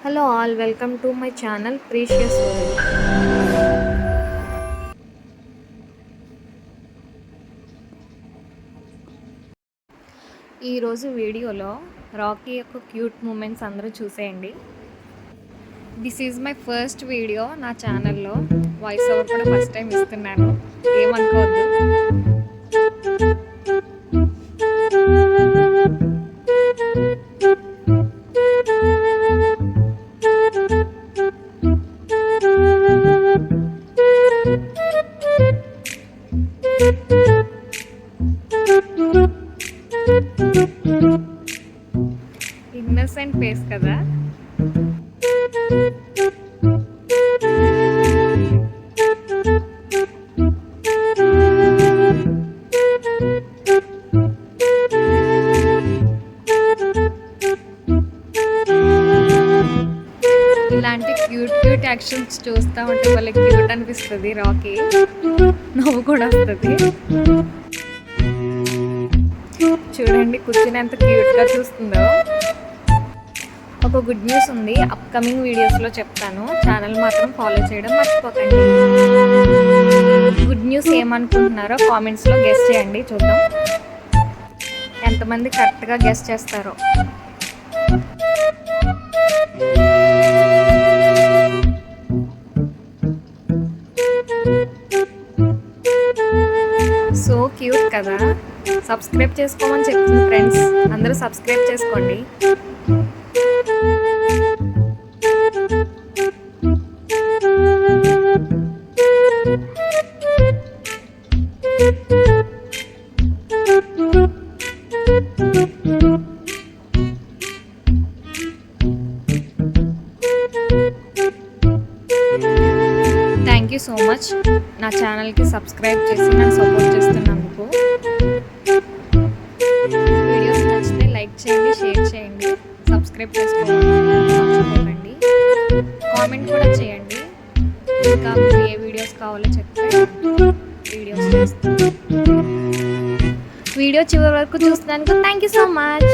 Hello all, welcome to my channel Precious World. ఈరోజు వీడియోలో Rocky యొక్క క్యూట్ మూమెంట్స్ అందరూ చూసేయండి. This is my first video నా ఛానల్లో. వాయిస్ ఓవర్ కూడా ఫస్ట్ టైం ఇస్తున్నాను, ఏమనుకోవద్దు. ఇన్నసెంట్ ఫేస్ కదా. ఇలాంటి క్యూట్ యాక్షన్స్ చూస్తూ ఉంటే వాళ్ళకి క్యూట్ అనిపిస్తుంది. రాకీ నవ్వు కూడా వస్తుంది. చూడండి కూర్చుని ఎంత క్యూట్గా చూస్తుందో. ఒక గుడ్ న్యూస్ ఉంది, అప్కమింగ్ వీడియోస్లో చెప్తాను. ఛానల్ మాత్రం ఫాలో చేయడం మర్చిపోకండి. గుడ్ న్యూస్ ఏమనుకుంటున్నారో కామెంట్స్లో గెస్ చేయండి, చూద్దాం ఎంతమంది కరెక్ట్గా గెస్ చేస్తారో. సో క్యూట్ కదా. సబ్స్క్రైబ్ చేసుకోమని చెప్తుంది ఫ్రెండ్స్, అందరూ సబ్స్క్రైబ్ చేసుకోండి. థ్యాంక్ యూ సో మచ్ నా ఛానల్కి సబ్స్క్రైబ్ చేసి నన్ను సపోర్ట్ చేస్తున్నందుకు. వీడియోస్ నచ్చితే లైక్ చేయండి, షేర్ చేయండి, సబ్స్క్రైబ్ చేసుకోండి. కామెంట్ కూడా చేయండి, ఇంకా మీకు ఏ వీడియోస్ కావాలో చెప్తే వీడియోస్ చేస్తాను. వీడియో చివరి వరకు చూసినందుకు థ్యాంక్ యూ సో మచ్.